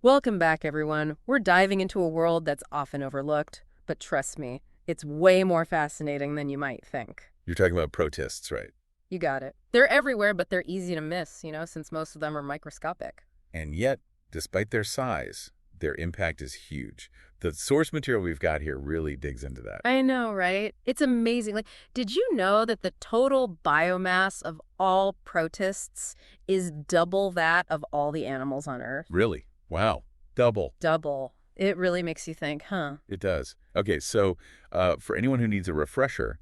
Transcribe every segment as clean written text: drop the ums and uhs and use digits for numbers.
Welcome back, everyone. We're diving into a world that's often overlooked, but trust me, it's way more fascinating than you might think. You're talking about protists, right? You got it. They're everywhere, but they're easy to miss, since most of them are microscopic. And yet, despite their size, their impact is huge. The source material we've got here really digs into that. I know, right? It's amazing. Did you know that the total biomass of all protists is double that of all the animals on Earth? Really? Wow. Double. Double. It really makes you think, huh? It does. Okay, so for anyone who needs a refresher,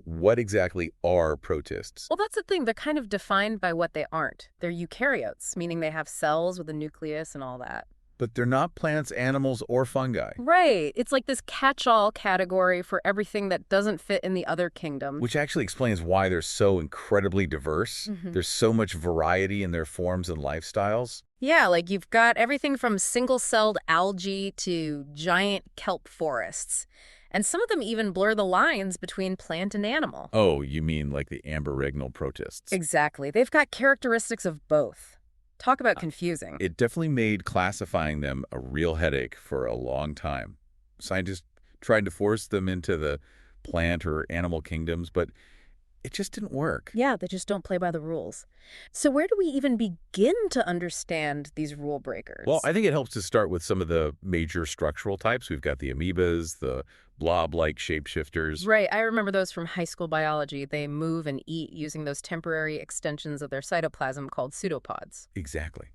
what exactly are protists? Well, that's the thing. They're kind of defined by what they aren't. They're eukaryotes, meaning they have cells with a nucleus and all that. But they're not plants, animals, or fungi. Right. It's like this catch-all category for everything that doesn't fit in the other kingdoms. Which actually explains why they're so incredibly diverse. There's so much variety in their forms and lifestyles. Yeah, like you've got everything from single-celled algae to giant kelp forests. And some of them even blur the lines between plant and animal. Oh, you mean like the ambiregnal protists? Exactly. They've got characteristics of both. Talk about confusing. It definitely made classifying them a real headache for a long time. Scientists tried to force them into the plant or animal kingdoms, but it just didn't work. Yeah, they just don't play by the rules. So where do we even begin to understand these rule breakers? Well, I think it helps to start with some of the major structural types. We've got the amoebas, the blob-like shapeshifters. Right, I remember those from high school biology. They move and eat using those temporary extensions of their cytoplasm called pseudopods. Exactly.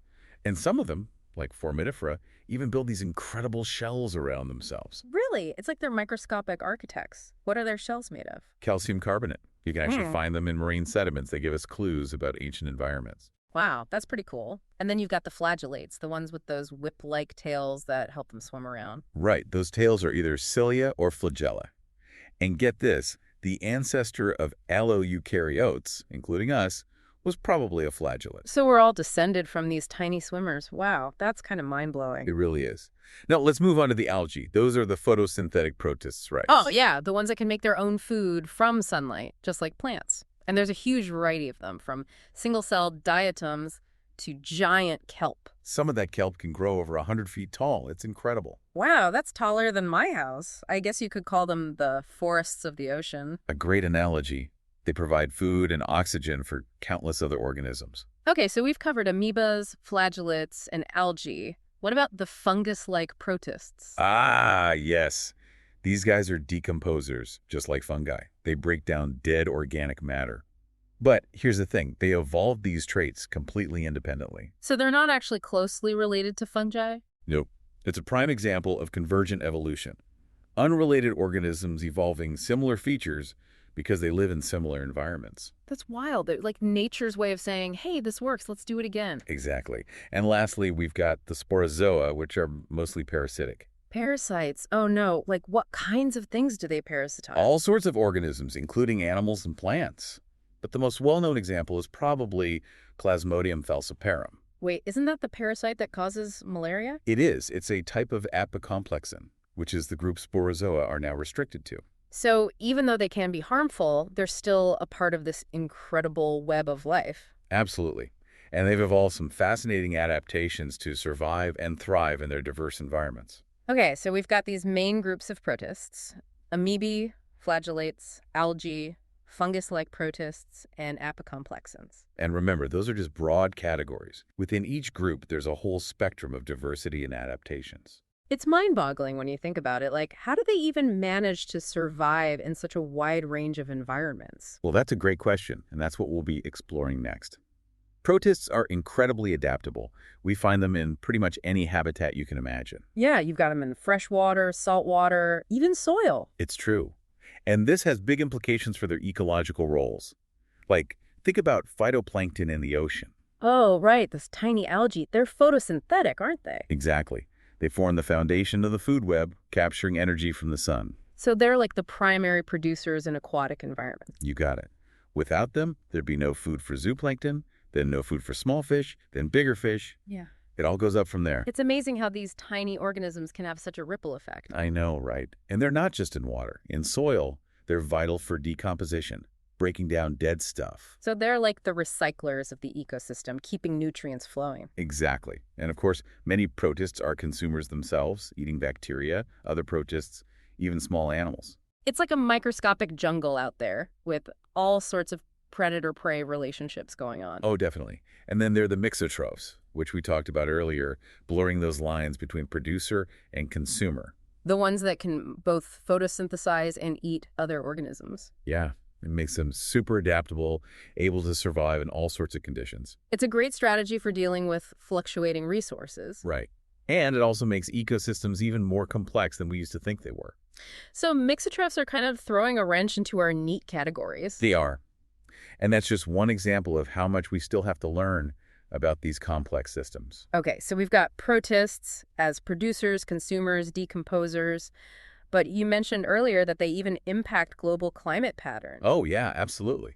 And some of them, like foraminifera, even build these incredible shells around themselves. Really? It's like they're microscopic architects. What are their shells made of? Calcium carbonate. You can actually find them in marine sediments. They give us clues about ancient environments. Wow, that's pretty cool. And then you've got the flagellates, the ones with those whip-like tails that help them swim around. Right. Those tails are either cilia or flagella. And get this, the ancestor of alloeukaryotes, including us, was probably a flagellate. So we're all descended from these tiny swimmers. Wow, that's kind of mind-blowing. It really is. Now, let's move on to the algae. Those are the photosynthetic protists, right? Oh, yeah, the ones that can make their own food from sunlight, just like plants. And there's a huge variety of them, from single-celled diatoms to giant kelp. Some of that kelp can grow over 100 feet tall. It's incredible. Wow, that's taller than my house. I guess you could call them the forests of the ocean. A great analogy. They provide food and oxygen for countless other organisms. Okay, so we've covered amoebas, flagellates, and algae. What about the fungus-like protists? Ah, yes. These guys are decomposers, just like fungi. They break down dead organic matter. But here's the thing. They evolved these traits completely independently. So they're not actually closely related to fungi? Nope. It's a prime example of convergent evolution. Unrelated organisms evolving similar features because they live in similar environments. That's wild. They're like nature's way of saying, hey, this works, let's do it again. Exactly. And lastly, we've got the sporozoa, which are mostly parasitic. Parasites? Oh no, like what kinds of things do they parasitize? All sorts of organisms, including animals and plants. But the most well-known example is probably Plasmodium falciparum. Wait, isn't that the parasite that causes malaria? It is. It's a type of apicomplexan, which is the group sporozoa are now restricted to. So even though they can be harmful, they're still a part of this incredible web of life. Absolutely. And they've evolved some fascinating adaptations to survive and thrive in their diverse environments. Okay, so we've got these main groups of protists: amoebae, flagellates, algae, fungus-like protists, and apicomplexans. And remember, those are just broad categories. Within each group, there's a whole spectrum of diversity and adaptations. It's mind-boggling when you think about it. Like, how do they even manage to survive in such a wide range of environments? Well, that's a great question, and that's what we'll be exploring next. Protists are incredibly adaptable. We find them in pretty much any habitat you can imagine. Yeah, you've got them in freshwater, saltwater, even soil. It's true. And this has big implications for their ecological roles. Like, think about phytoplankton in the ocean. Oh, right, this tiny algae. They're photosynthetic, aren't they? Exactly. They form the foundation of the food web, capturing energy from the sun. So they're like the primary producers in aquatic environments. You got it. Without them, there'd be no food for zooplankton, then no food for small fish, then bigger fish. Yeah. It all goes up from there. It's amazing how these tiny organisms can have such a ripple effect. I know, right? And they're not just in water. In soil, they're vital for decomposition. breaking down dead stuff. So they're like the recyclers of the ecosystem, keeping nutrients flowing. Exactly. And of course, many protists are consumers themselves, eating bacteria, other protists, even small animals. It's like a microscopic jungle out there with all sorts of predator-prey relationships going on. Oh, definitely. And then there are the mixotrophs, which we talked about earlier, blurring those lines between producer and consumer. The ones that can both photosynthesize and eat other organisms. Yeah, it makes them super adaptable, able to survive in all sorts of conditions. It's a great strategy for dealing with fluctuating resources. Right. And it also makes ecosystems even more complex than we used to think they were. So mixotrophs are kind of throwing a wrench into our neat categories. They are. And that's just one example of how much we still have to learn about these complex systems. Okay, so we've got protists as producers, consumers, decomposers, but you mentioned earlier that they even impact global climate patterns. Oh, yeah, absolutely.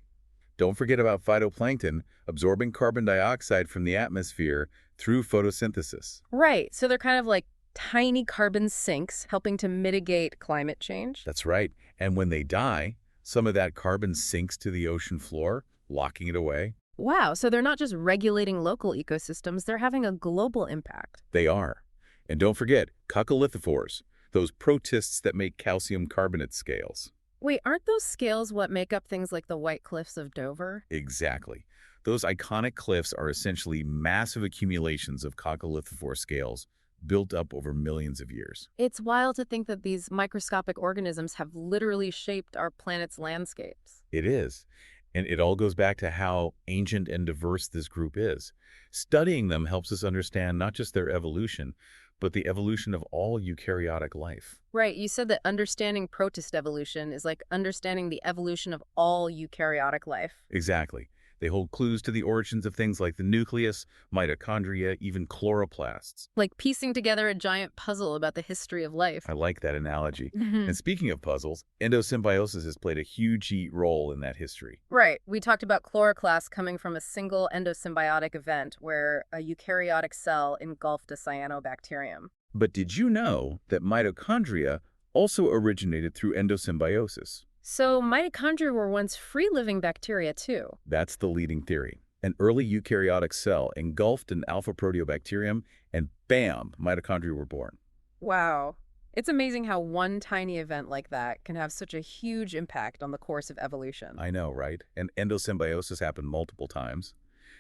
Don't forget about phytoplankton absorbing carbon dioxide from the atmosphere through photosynthesis. Right, so they're kind of like tiny carbon sinks helping to mitigate climate change. That's right. And when they die, some of that carbon sinks to the ocean floor, locking it away. Wow, so they're not just regulating local ecosystems, they're having a global impact. They are. And don't forget, coccolithophores, those protists that make calcium carbonate scales. Wait, aren't those scales what make up things like the White Cliffs of Dover? Exactly. Those iconic cliffs are essentially massive accumulations of coccolithophore scales built up over millions of years. It's wild to think that these microscopic organisms have literally shaped our planet's landscapes. It is. And it all goes back to how ancient and diverse this group is. Studying them helps us understand not just their evolution, but the evolution of all eukaryotic life. Right, you said that understanding protist evolution is like understanding the evolution of all eukaryotic life. Exactly. They hold clues to the origins of things like the nucleus, mitochondria, even chloroplasts. Like piecing together a giant puzzle about the history of life. I like that analogy. And speaking of puzzles, endosymbiosis has played a huge role in that history. Right, we talked about chloroplasts coming from a single endosymbiotic event where a eukaryotic cell engulfed a cyanobacterium. But did you know that mitochondria also originated through endosymbiosis? So mitochondria were once free-living bacteria too. That's the leading theory. An early eukaryotic cell engulfed an alpha proteobacterium, and bam, mitochondria were born. Wow. It's amazing how one tiny event like that can have such a huge impact on the course of evolution. I know, right? And endosymbiosis happened multiple times.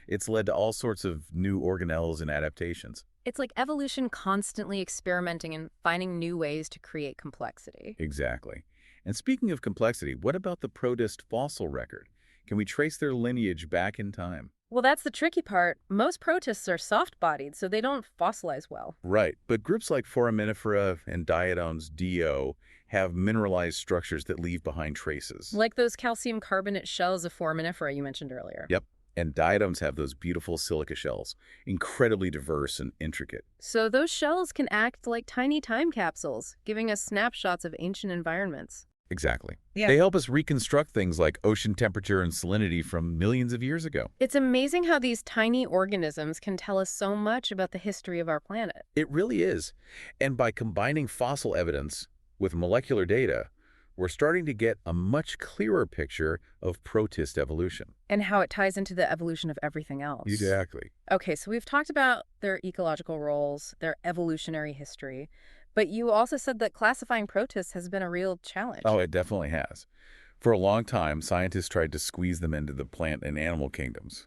It's led to all sorts of new organelles and adaptations. It's like evolution constantly experimenting and finding new ways to create complexity. Exactly. And speaking of complexity, what about the protist fossil record? Can we trace their lineage back in time? Well, that's the tricky part. Most protists are soft-bodied, so they don't fossilize well. Right, but groups like foraminifera and diatoms, DO, have mineralized structures that leave behind traces. Like those calcium carbonate shells of foraminifera you mentioned earlier. Yep, and diatoms have those beautiful silica shells, incredibly diverse and intricate. So those shells can act like tiny time capsules, giving us snapshots of ancient environments. Exactly. Yeah. They help us reconstruct things like ocean temperature and salinity from millions of years ago. It's amazing how these tiny organisms can tell us so much about the history of our planet. It really is. And by combining fossil evidence with molecular data, we're starting to get a much clearer picture of protist evolution. And how it ties into the evolution of everything else. Exactly. Okay, so we've talked about their ecological roles, their evolutionary history, but you also said that classifying protists has been a real challenge. Oh, it definitely has. For a long time, scientists tried to squeeze them into the plant and animal kingdoms,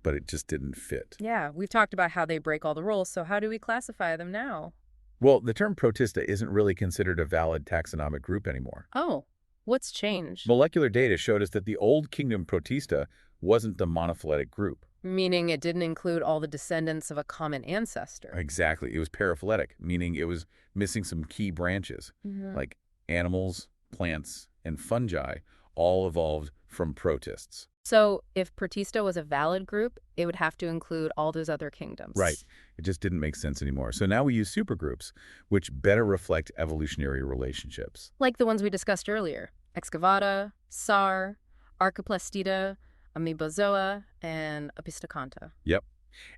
but it just didn't fit. Yeah, we've talked about how they break all the rules, so how do we classify them now? Well, the term protista isn't really considered a valid taxonomic group anymore. Oh, what's changed? Molecular data showed us that the old kingdom Protista wasn't a monophyletic group. Meaning it didn't include all the descendants of a common ancestor. Exactly. It was paraphyletic, meaning it was missing some key branches, like animals, plants, and fungi all evolved from protists. So if Protista was a valid group, it would have to include all those other kingdoms. Right. It just didn't make sense anymore. So now we use supergroups, which better reflect evolutionary relationships. Like the ones we discussed earlier. Excavata, SAR, Archoplastida, Amoebozoa, and Apistoconta. Yep.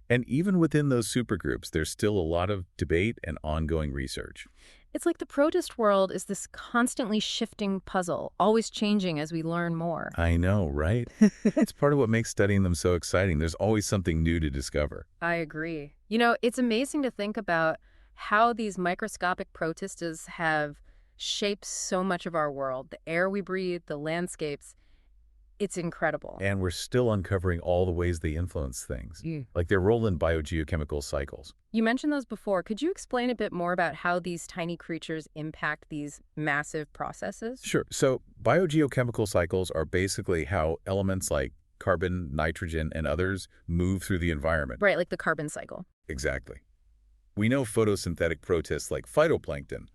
And even within those supergroups, there's still a lot of debate and ongoing research. It's like the protist world is this constantly shifting puzzle, always changing as we learn more. I know, right? It's part of what makes studying them so exciting. There's always something new to discover. I agree. It's amazing to think about how these microscopic protists have shaped so much of our world, the air we breathe, the landscapes. It's incredible. And we're still uncovering all the ways they influence things, like their role in biogeochemical cycles. You mentioned those before. Could you explain a bit more about how these tiny creatures impact these massive processes? Sure. So biogeochemical cycles are basically how elements like carbon, nitrogen, and others move through the environment. Right, like the carbon cycle. Exactly. We know photosynthetic protists like phytoplankton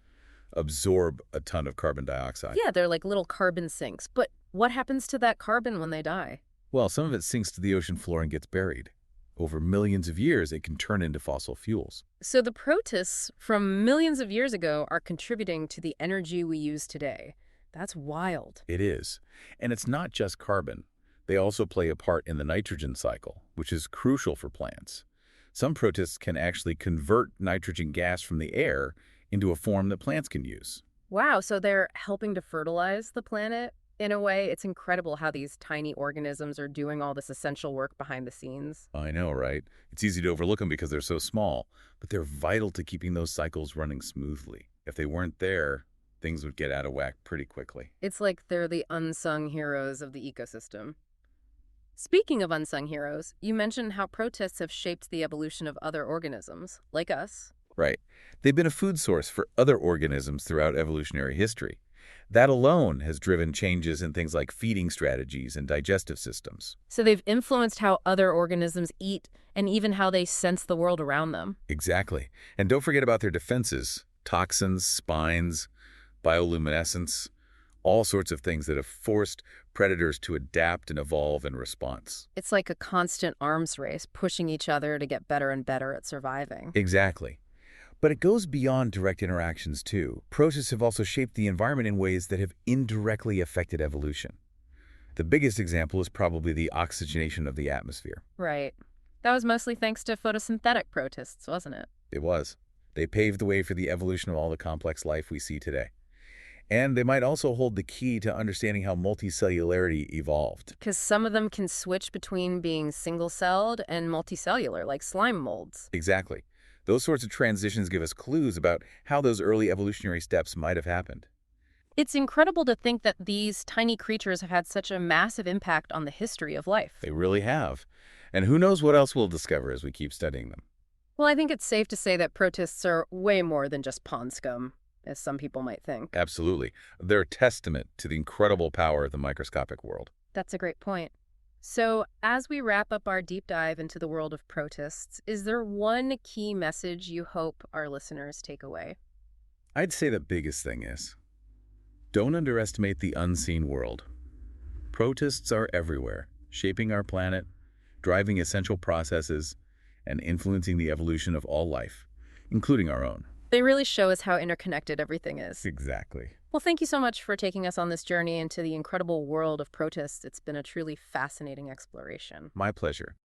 absorb a ton of carbon dioxide. Yeah, they're like little carbon sinks. But what happens to that carbon when they die? Well, some of it sinks to the ocean floor and gets buried. Over millions of years, it can turn into fossil fuels. So the protists from millions of years ago are contributing to the energy we use today. That's wild. It is. And it's not just carbon. They also play a part in the nitrogen cycle, which is crucial for plants. Some protists can actually convert nitrogen gas from the air into a form that plants can use. Wow, so they're helping to fertilize the planet? In a way, it's incredible how these tiny organisms are doing all this essential work behind the scenes. I know, right? It's easy to overlook them because they're so small, but they're vital to keeping those cycles running smoothly. If they weren't there, things would get out of whack pretty quickly. It's like they're the unsung heroes of the ecosystem. Speaking of unsung heroes, you mentioned how protists have shaped the evolution of other organisms, like us. Right. They've been a food source for other organisms throughout evolutionary history. That alone has driven changes in things like feeding strategies and digestive systems. So they've influenced how other organisms eat and even how they sense the world around them. Exactly. And don't forget about their defenses, toxins, spines, bioluminescence, all sorts of things that have forced predators to adapt and evolve in response. It's like a constant arms race, pushing each other to get better and better at surviving. Exactly. But it goes beyond direct interactions, too. Protists have also shaped the environment in ways that have indirectly affected evolution. The biggest example is probably the oxygenation of the atmosphere. Right. That was mostly thanks to photosynthetic protists, wasn't it? It was. They paved the way for the evolution of all the complex life we see today. And they might also hold the key to understanding how multicellularity evolved. Because some of them can switch between being single-celled and multicellular, like slime molds. Exactly. Those sorts of transitions give us clues about how those early evolutionary steps might have happened. It's incredible to think that these tiny creatures have had such a massive impact on the history of life. They really have. And who knows what else we'll discover as we keep studying them. Well, I think it's safe to say that protists are way more than just pond scum, as some people might think. Absolutely. They're a testament to the incredible power of the microscopic world. That's a great point. So, as we wrap up our deep dive into the world of protists, is there one key message you hope our listeners take away? I'd say the biggest thing is, don't underestimate the unseen world. Protists are everywhere, shaping our planet, driving essential processes, and influencing the evolution of all life, including our own. They really show us how interconnected everything is. Exactly. Well, thank you so much for taking us on this journey into the incredible world of protists. It's been a truly fascinating exploration. My pleasure.